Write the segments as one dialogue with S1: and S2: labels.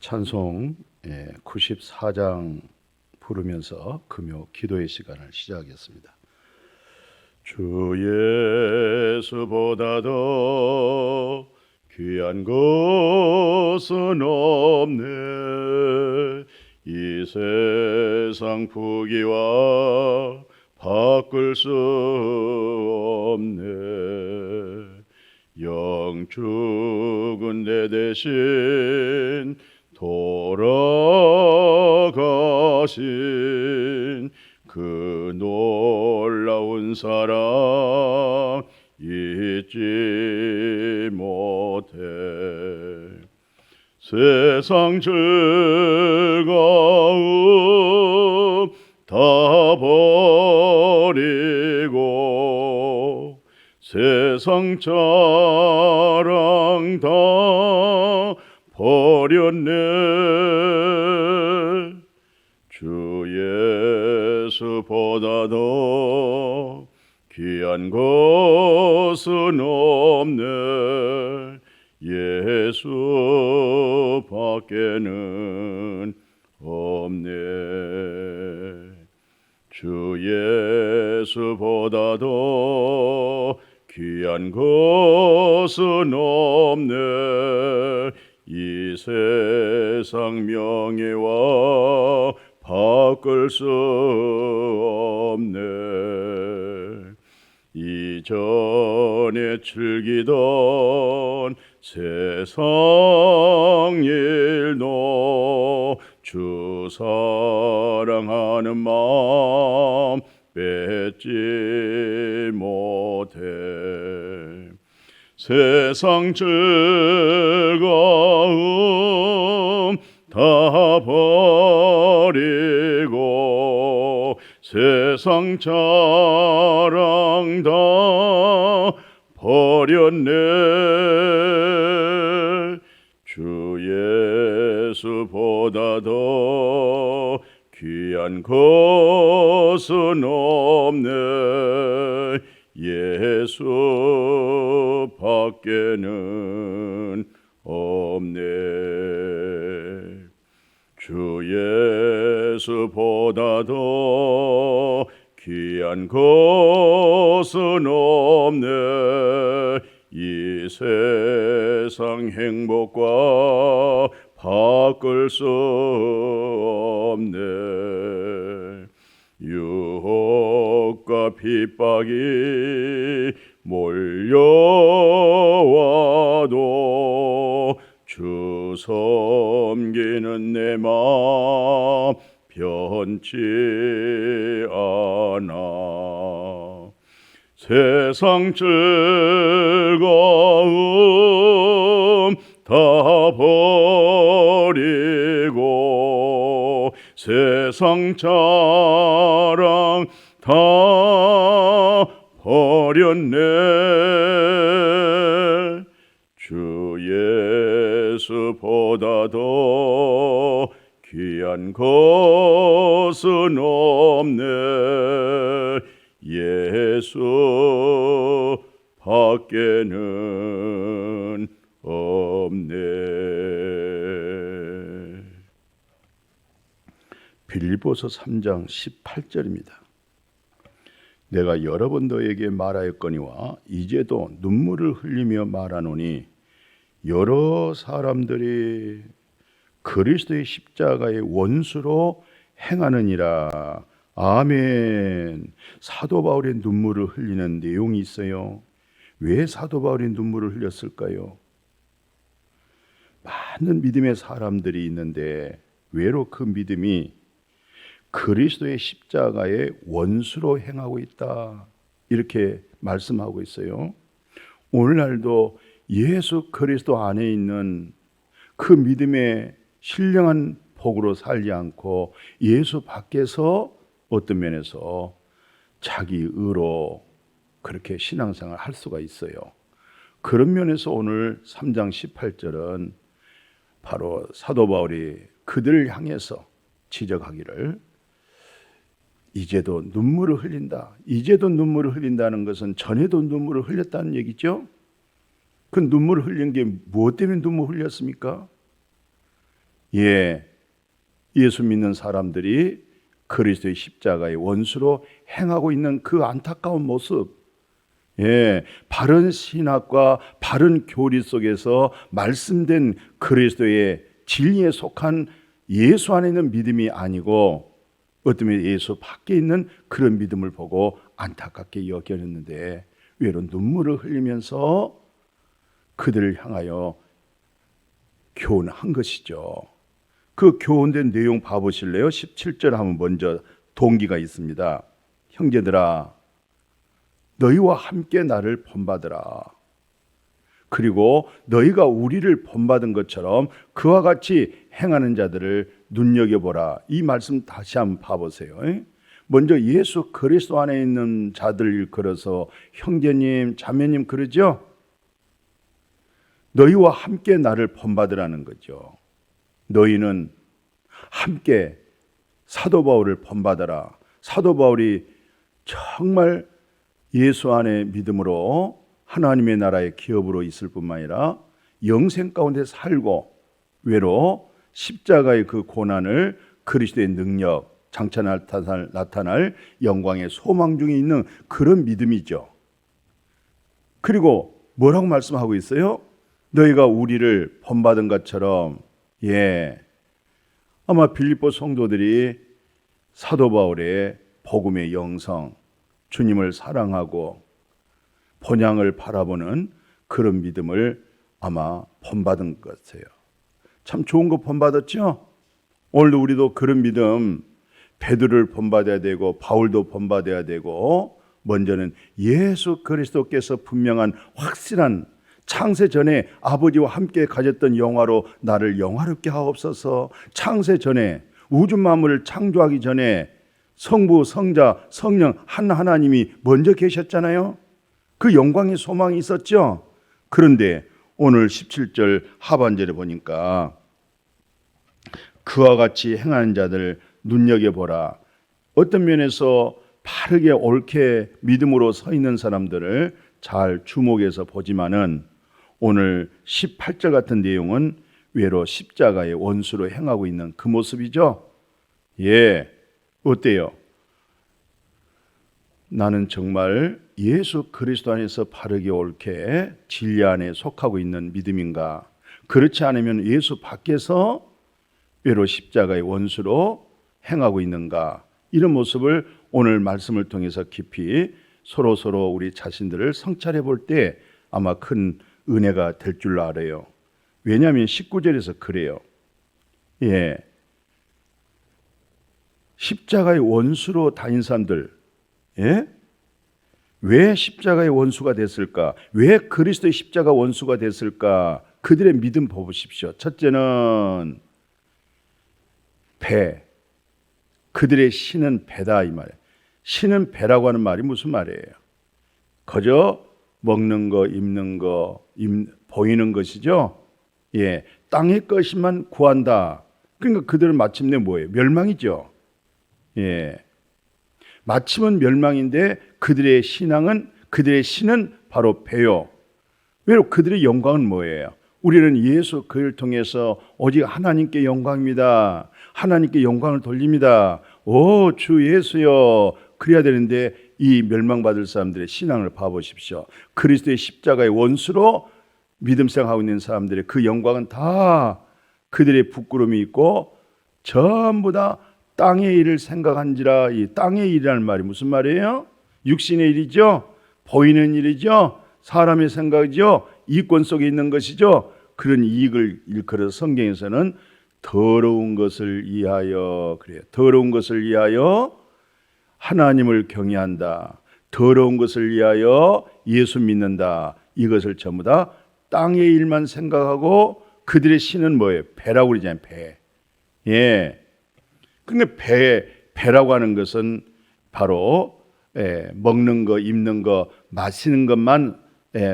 S1: 찬송 94장 부르면서 금요 기도의 시간을 시작하겠습니다. 주 예수보다 더 귀한 것은 없네. 이 세상 부귀와 바꿀 수 없네. 영축은 내 대신 돌아가신 그 놀라운 사랑 잊지 못해. 세상 즐거움 다 버리고 세상 자랑 다 버렸네. 주 예수보다 더 귀한 것은 없네. 예수 밖에는 없네. 주 예수보다 더 귀한 것은 없네. 이 세상 명예와 바꿀 수 없네. 이전에 즐기던 세상 일도 주 사랑하는 마음 뺏지 못해. 세상 즐거움 다 버리고 세상 자랑 다 버렸네. 주 예수보다 더 귀한 것은 없네. 예수 밖에는 없네. 주 예수보다 더 귀한 것은 없네. 이 세상 행복과 바꿀 수 없네. 유혹과 핍박이 몰려와도 주 섬기는 내 마음 변치 않아. 세상 즐거움 다 버리고 세상 자랑 다 버렸네. 주 예수보다 더 귀한 것은 없네. 예수 밖에는 없네. 빌립보서 3장 18절입니다. 내가 여러 번 너에게 말하였거니와 이제도 눈물을 흘리며 말하노니 여러 사람들이 그리스도의 십자가의 원수로 행하느니라. 아멘. 사도 바울의 눈물을 흘리는 내용이 있어요. 왜 사도 바울이 눈물을 흘렸을까요? 많은 믿음의 사람들이 있는데 왜로 그 믿음이 그리스도의 십자가의 원수로 행하고 있다, 이렇게 말씀하고 있어요. 오늘날도 예수 그리스도 안에 있는 그 믿음의 신령한 복으로 살지 않고 예수 밖에서 어떤 면에서 자기 의로 그렇게 신앙생활을 할 수가 있어요. 그런 면에서 오늘 3장 18절은 바로 사도 바울이 그들을 향해서 지적하기를, 이제도 눈물을 흘린다. 이제도 눈물을 흘린다는 것은 전에도 눈물을 흘렸다는 얘기죠. 그 눈물을 흘린 게 무엇 때문에 눈물을 흘렸습니까? 예수 믿는 사람들이 그리스도의 십자가의 원수로 행하고 있는 그 안타까운 모습, 바른 신학과 바른 교리 속에서 말씀된 그리스도의 진리에 속한 예수 안에 있는 믿음이 아니고 어쩌면 예수 밖에 있는 그런 믿음을 보고 안타깝게 여겼는데 외로 눈물을 흘리면서 그들을 향하여 교훈한 것이죠. 그 교훈된 내용 봐보실래요? 17절 하면 먼저 동기가 있습니다. 형제들아, 너희와 함께 나를 본받으라. 그리고 너희가 우리를 본받은 것처럼 그와 같이 행하는 자들을 눈여겨보라. 이 말씀 다시 한번 봐보세요. 먼저 예수 그리스도 안에 있는 자들 일컬어서 형제님, 자매님 그러죠? 너희와 함께 나를 본받으라는 거죠. 너희는 함께 사도 바울을 본받아라. 사도 바울이 정말 예수 안에 믿음으로 하나님의 나라의 기업으로 있을 뿐만 아니라 영생 가운데 살고 외로 십자가의 그 고난을 그리스도의 능력, 장차 나타날 영광의 소망 중에 있는 그런 믿음이죠. 그리고 뭐라고 말씀하고 있어요? 너희가 우리를 본받은 것처럼, 아마 빌립보 성도들이 사도 바울의 복음의 영성, 주님을 사랑하고 본향을 바라보는 그런 믿음을 아마 본받은 것 같아요. 참 좋은 거 본받았죠? 오늘도 우리도 그런 믿음, 베드로를 본받아야 되고 바울도 본받아야 되고, 먼저는 예수 그리스도께서 분명한 확실한 창세 전에 아버지와 함께 가졌던 영화로 나를 영화롭게 하옵소서. 창세 전에 우주 만물을 창조하기 전에 성부, 성자, 성령 한 하나님이 먼저 계셨잖아요. 그 영광의 소망이 있었죠. 그런데 오늘 17절 하반절에 보니까 그와 같이 행하는 자들 눈여겨보라. 어떤 면에서 바르게 옳게 믿음으로 서 있는 사람들을 잘 주목해서 보지만은 오늘 18절 같은 내용은 외로 십자가의 원수로 행하고 있는 그 모습이죠. 어때요? 나는 정말 예수 그리스도 안에서 바르게 옳게 진리 안에 속하고 있는 믿음인가? 그렇지 않으면 예수 밖에서 외로 십자가의 원수로 행하고 있는가? 이런 모습을 오늘 말씀을 통해서 깊이 서로 우리 자신들을 성찰해 볼 때 아마 큰 은혜가 될 줄 알아요. 왜냐하면 19절에서 그래요. 십자가의 원수로 다닌 사람들, 왜 십자가의 원수가 됐을까? 왜 그리스도의 십자가 원수가 됐을까? 그들의 믿음 보십시오. 첫째는 배. 그들의 신은 배다 이 말이에요. 신은 배라고 하는 말이 무슨 말이에요? 그저 먹는 거, 입는 거, 보이는 것이죠. 땅의 것만 구한다. 그러니까 그들은 마침내 뭐예요? 멸망이죠. 마침은 멸망인데 그들의 신은 바로 배요. 왜 그들의 영광은 뭐예요? 우리는 예수 그를 통해서 오직 하나님께 영광입니다. 하나님께 영광을 돌립니다. 오, 주 예수여. 그래야 되는데 이 멸망받을 사람들의 신앙을 봐보십시오. 그리스도의 십자가의 원수로 믿음 생활하고 있는 사람들의 그 영광은 다 그들의 부끄러움이 있고 전부 다 땅의 일을 생각한지라. 이 땅의 일이라는 말이 무슨 말이에요? 육신의 일이죠. 보이는 일이죠. 사람의 생각이죠. 이권 속에 있는 것이죠. 그런 이익을 일컬어 성경에서는 더러운 것을 위하여 그래요. 더러운 것을 위하여 하나님을 경외한다. 더러운 것을 위하여 예수 믿는다. 이것을 전부 다 땅의 일만 생각하고 그들의 신은 뭐예요? 배라고 그러잖아요. 배. 그러니까 배라고 하는 것은 바로 먹는 거, 입는 거, 마시는 것만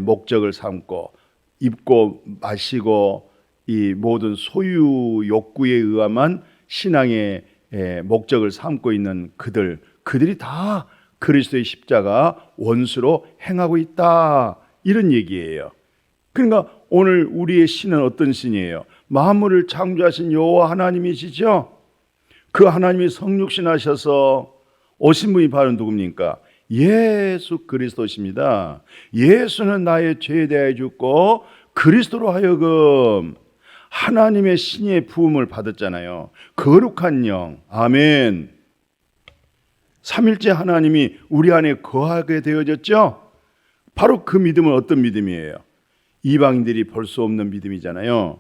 S1: 목적을 삼고 입고 마시고 이 모든 소유 욕구에 의한 신앙의 목적을 삼고 있는 그들이 다 그리스도의 십자가 원수로 행하고 있다. 이런 얘기예요. 그러니까 오늘 우리의 신은 어떤 신이에요? 만물을 창조하신 여호와 하나님이시죠. 그 하나님이 성육신 하셔서 오신 분이 바로 누굽니까? 예수 그리스도십니다. 예수는 나의 죄에 대하여 죽고 그리스도로 하여금 하나님의 신의 부음을 받았잖아요. 거룩한 영. 아멘. 삼일째 하나님이 우리 안에 거하게 되어졌죠. 바로 그 믿음은 어떤 믿음이에요? 이방인들이 볼 수 없는 믿음이잖아요.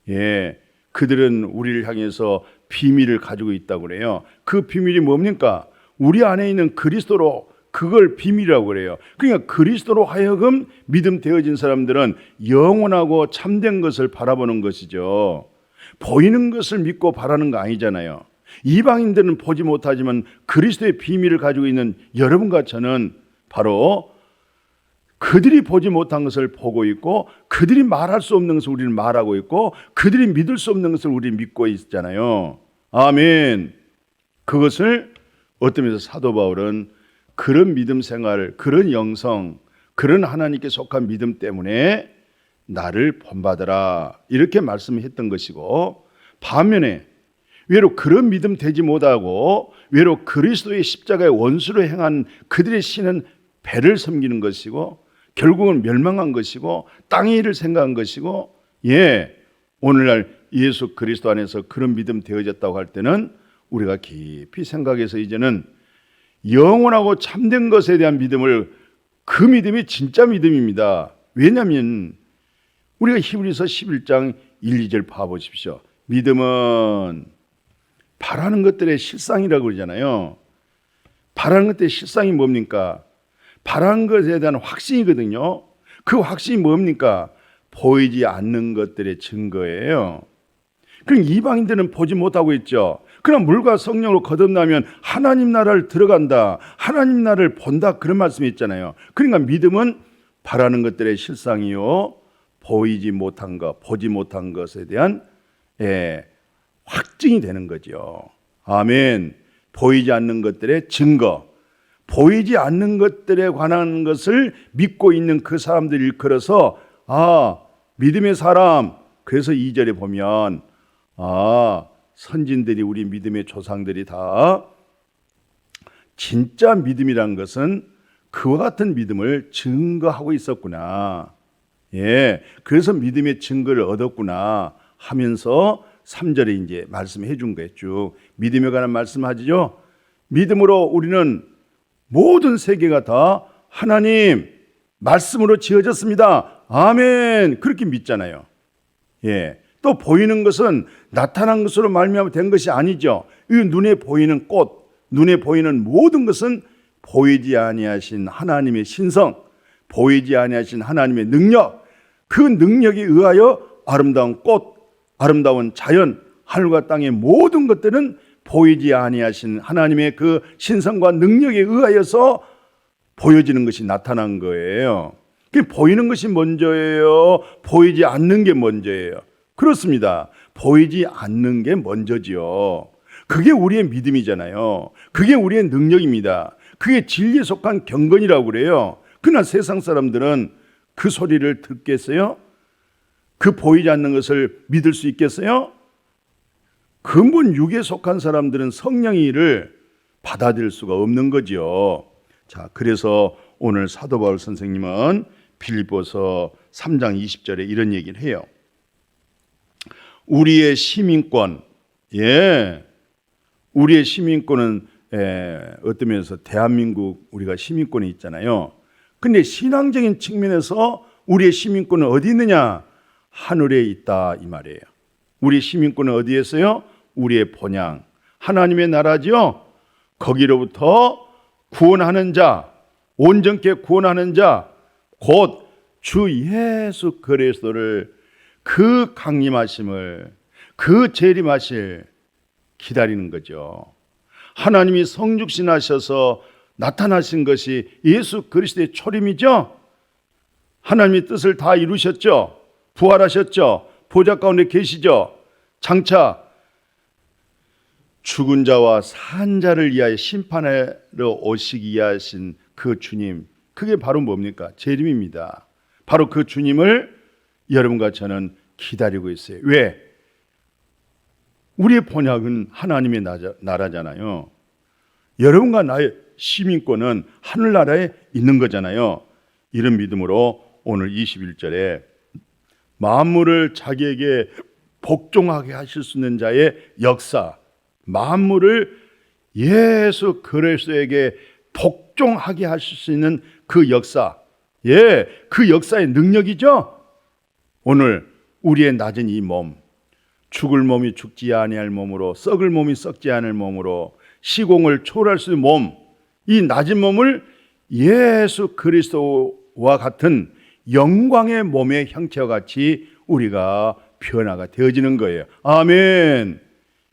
S1: 예, 그들은 우리를 향해서 비밀을 가지고 있다고 그래요. 그 비밀이 뭡니까? 우리 안에 있는 그리스도로, 그걸 비밀이라고 그래요. 그러니까 그리스도로 하여금 믿음 되어진 사람들은 영원하고 참된 것을 바라보는 것이죠. 보이는 것을 믿고 바라는 거 아니잖아요. 이방인들은 보지 못하지만 그리스도의 비밀을 가지고 있는 여러분과 저는 바로 그들이 보지 못한 것을 보고 있고, 그들이 말할 수 없는 것을 우리는 말하고 있고, 그들이 믿을 수 없는 것을 우리는 믿고 있잖아요. 아멘. 그것을 어떤 면에서 사도 바울은 그런 믿음 생활, 그런 영성, 그런 하나님께 속한 믿음 때문에 나를 본받아라, 이렇게 말씀했던 것이고, 반면에 외로 그런 믿음 되지 못하고 외로 그리스도의 십자가의 원수로 행한 그들의 신은 배를 섬기는 것이고 결국은 멸망한 것이고 땅의 일을 생각한 것이고, 예, 오늘날 예수 그리스도 안에서 그런 믿음 되어졌다고 할 때는 우리가 깊이 생각해서 이제는 영원하고 참된 것에 대한 믿음을, 그 믿음이 진짜 믿음입니다. 왜냐하면 우리가 히브리서 11장 1, 2절 봐보십시오. 믿음은 바라는 것들의 실상이라고 그러잖아요. 바라는 것들의 실상이 뭡니까? 바라는 것에 대한 확신이거든요. 그 확신이 뭡니까? 보이지 않는 것들의 증거예요. 그럼 이방인들은 보지 못하고 있죠. 그럼 물과 성령으로 거듭나면 하나님 나라를 들어간다, 하나님 나라를 본다, 그런 말씀이 있잖아요. 그러니까 믿음은 바라는 것들의 실상이요, 보이지 못한 것, 보지 못한 것에 대한 확증이 되는 거죠. 아멘. 보이지 않는 것들의 증거, 보이지 않는 것들에 관한 것을 믿고 있는 그 사람들을 일컬어서 믿음의 사람. 그래서 2절에 보면 선진들이, 우리 믿음의 조상들이 다 진짜 믿음이란 것은 그와 같은 믿음을 증거하고 있었구나. 예, 그래서 믿음의 증거를 얻었구나 하면서 3절에 이제 말씀해 준 거예요. 쭉 믿음에 관한 말씀하죠. 믿음으로 우리는 모든 세계가 다 하나님 말씀으로 지어졌습니다. 아멘. 그렇게 믿잖아요. 예. 또 보이는 것은 나타난 것으로 말미암아 된 것이 아니죠. 이 눈에 보이는 꽃, 눈에 보이는 모든 것은 보이지 아니하신 하나님의 신성, 보이지 아니하신 하나님의 능력, 그 능력에 의하여 아름다운 꽃, 아름다운 자연, 하늘과 땅의 모든 것들은 보이지 아니하신 하나님의 그 신성과 능력에 의하여서 보여지는 것이 나타난 거예요. 보이는 것이 먼저예요? 보이지 않는 게 먼저예요? 그렇습니다. 보이지 않는 게 먼저지요. 그게 우리의 믿음이잖아요. 그게 우리의 능력입니다. 그게 진리에 속한 경건이라고 그래요. 그러나 세상 사람들은 그 소리를 듣겠어요? 그 보이지 않는 것을 믿을 수 있겠어요? 근본 육에 속한 사람들은 성령의 일을 받아들일 수가 없는 거지요. 자, 그래서 오늘 사도 바울 선생님은 빌립보서 3장 20절에 이런 얘기를 해요. 우리의 시민권, 우리의 시민권은 어떤 면에서 대한민국 우리가 시민권이 있잖아요. 근데 신앙적인 측면에서 우리의 시민권은 어디 있느냐? 하늘에 있다, 이 말이에요. 우리 시민권은 어디에 있어요? 우리의 본향 하나님의 나라죠. 거기로부터 구원하는 자, 온전케 구원하는 자, 곧 주 예수 그리스도를, 그 강림하심을, 그 재림하실 기다리는 거죠. 하나님이 성육신하셔서 나타나신 것이 예수 그리스도의 초림이죠. 하나님의 뜻을 다 이루셨죠. 부활하셨죠. 보좌 가운데 계시죠. 장차 죽은 자와 산 자를 위하여 심판하러 오시기 위하신 그 주님, 그게 바로 뭡니까? 재림입니다. 바로 그 주님을 여러분과 저는 기다리고 있어요. 왜? 우리의 본향은 하나님의 나라잖아요. 여러분과 나의 시민권은 하늘나라에 있는 거잖아요. 이런 믿음으로 오늘 21절에 만물을 자기에게 복종하게 하실 수 있는 자의 역사, 만물을 예수 그리스도에게 복종하게 하실 수 있는 그 역사, 그 역사의 능력이죠. 오늘 우리의 낮은 이 몸, 죽을 몸이 죽지 아니할 몸으로, 썩을 몸이 썩지 않을 몸으로, 시공을 초월할 수 있는 몸, 이 낮은 몸을 예수 그리스도와 같은 영광의 몸의 형체와 같이 우리가 변화가 되어지는 거예요. 아멘.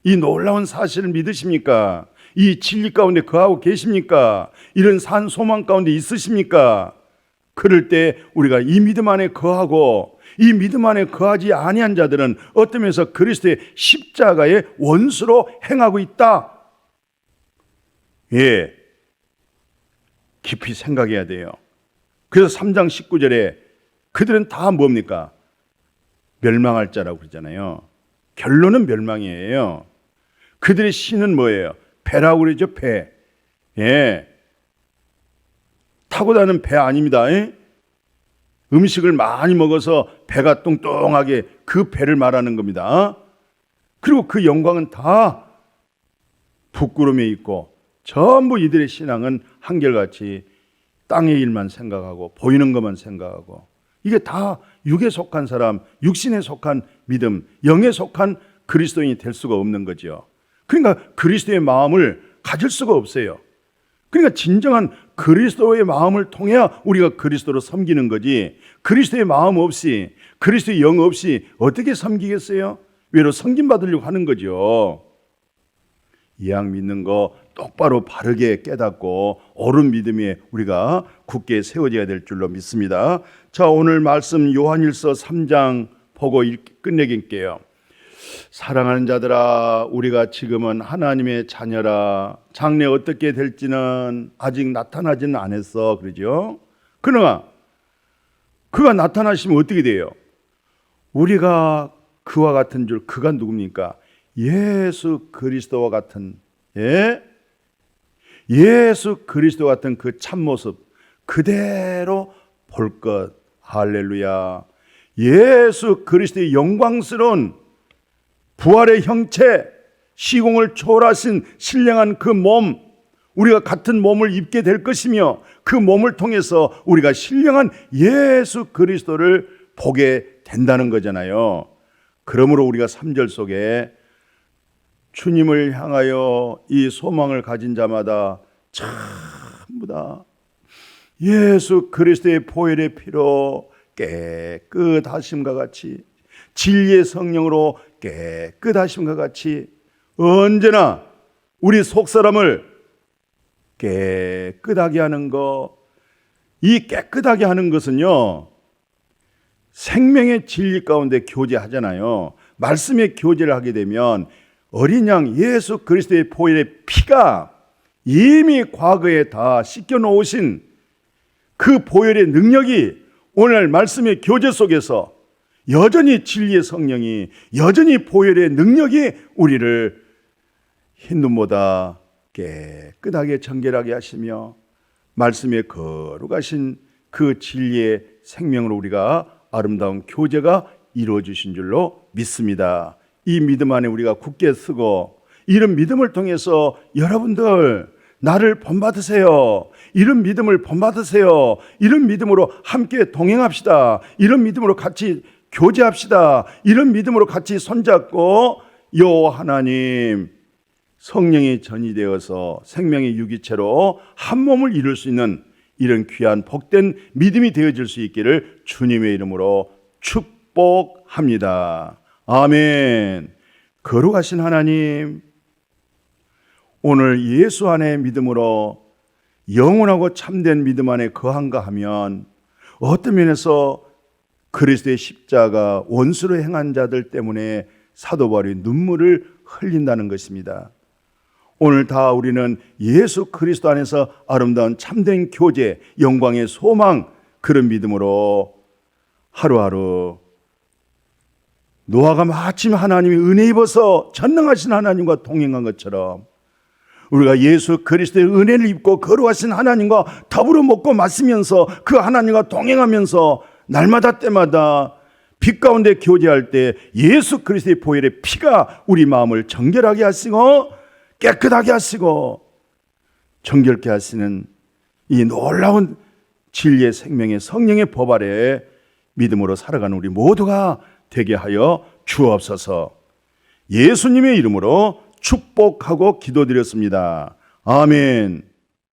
S1: 이 놀라운 사실을 믿으십니까? 이 진리 가운데 거하고 계십니까? 이런 산 소망 가운데 있으십니까? 그럴 때 우리가 이 믿음 안에 거하고 이 믿음 안에 거하지 아니한 자들은 어떤 면에서 그리스도의 십자가의 원수로 행하고 있다. 깊이 생각해야 돼요. 그래서 3장 19절에 그들은 다 뭡니까? 멸망할 자라고 그러잖아요. 결론은 멸망이에요. 그들의 신은 뭐예요? 배라고 그러죠. 배. 타고 다니는 배 아닙니다. 음식을 많이 먹어서 배가 뚱뚱하게 그 배를 말하는 겁니다. 그리고 그 영광은 다 부끄러움에 있고 전부 이들의 신앙은 한결같이 땅의 일만 생각하고 보이는 것만 생각하고 이게 다 육에 속한 사람, 육신에 속한 믿음, 영에 속한 그리스도인이 될 수가 없는 거죠. 그러니까 그리스도의 마음을 가질 수가 없어요. 그러니까 진정한 그리스도의 마음을 통해야 우리가 그리스도로 섬기는 거지, 그리스도의 마음 없이, 그리스도의 영 없이 어떻게 섬기겠어요? 외로 섬김받으려고 하는 거죠. 이왕 믿는 거 똑바로 바르게 깨닫고 옳은 믿음에 우리가 굳게 세워져야 될 줄로 믿습니다. 자, 오늘 말씀 요한일서 3장 보고 끝내길게요. 사랑하는 자들아, 우리가 지금은 하나님의 자녀라. 장래 어떻게 될지는 아직 나타나지는 않았어, 그러죠? 그러나 그가 나타나시면 어떻게 돼요? 우리가 그와 같은 줄, 그가 누굽니까? 예수 그리스도와 같은, 예수 그리스도 같은 그 참모습 그대로 볼 것. 할렐루야. 예수 그리스도의 영광스러운 부활의 형체, 시공을 초월하신 신령한 그 몸, 우리가 같은 몸을 입게 될 것이며 그 몸을 통해서 우리가 신령한 예수 그리스도를 보게 된다는 거잖아요. 그러므로 우리가 3절 속에 주님을 향하여 이 소망을 가진 자마다 전부 다 예수 그리스도의 보혈의 피로 깨끗하심과 같이, 진리의 성령으로 깨끗하심과 같이 언제나 우리 속사람을 깨끗하게 하는 것, 이 깨끗하게 하는 것은요, 생명의 진리 가운데 교제하잖아요. 말씀의 교제를 하게 되면 어린 양 예수 그리스도의 보혈의 피가 이미 과거에 다 씻겨놓으신 그 보혈의 능력이 오늘 말씀의 교제 속에서 여전히 진리의 성령이, 여전히 보혈의 능력이 우리를 흰눈보다 깨끗하게 정결하게 하시며 말씀에 거룩하신 그 진리의 생명으로 우리가 아름다운 교제가 이루어지신 줄로 믿습니다. 이 믿음 안에 우리가 굳게 서고 이런 믿음을 통해서 여러분들 나를 본받으세요. 이런 믿음을 본받으세요. 이런 믿음으로 함께 동행합시다. 이런 믿음으로 같이 교제합시다. 이런 믿음으로 같이 손잡고 여호와 하나님 성령이 전이되어서 생명의 유기체로 한 몸을 이룰 수 있는 이런 귀한 복된 믿음이 되어질 수 있기를 주님의 이름으로 축복합니다. 아멘. 거룩하신 하나님, 오늘 예수 안에 믿음으로 영원하고 참된 믿음 안에 거한가 하면 어떤 면에서 그리스도의 십자가 원수로 행한 자들 때문에 사도 바울이 눈물을 흘린다는 것입니다. 오늘 다 우리는 예수 그리스도 안에서 아름다운 참된 교제, 영광의 소망, 그런 믿음으로 하루하루 노아가 마침 하나님이 은혜 입어서 전능하신 하나님과 동행한 것처럼 우리가 예수 그리스도의 은혜를 입고 거룩하신 하나님과 더불어 먹고 마시면서 그 하나님과 동행하면서 날마다 때마다 빛 가운데 교제할 때 예수 그리스도의 보혈의 피가 우리 마음을 정결하게 하시고 깨끗하게 하시고 정결케 하시는 이 놀라운 진리의 생명의 성령의 법 아래에 믿음으로 살아가는 우리 모두가 되게 하여 주옵소서. 예수님의 이름으로 축복하고 기도드렸습니다. 아멘.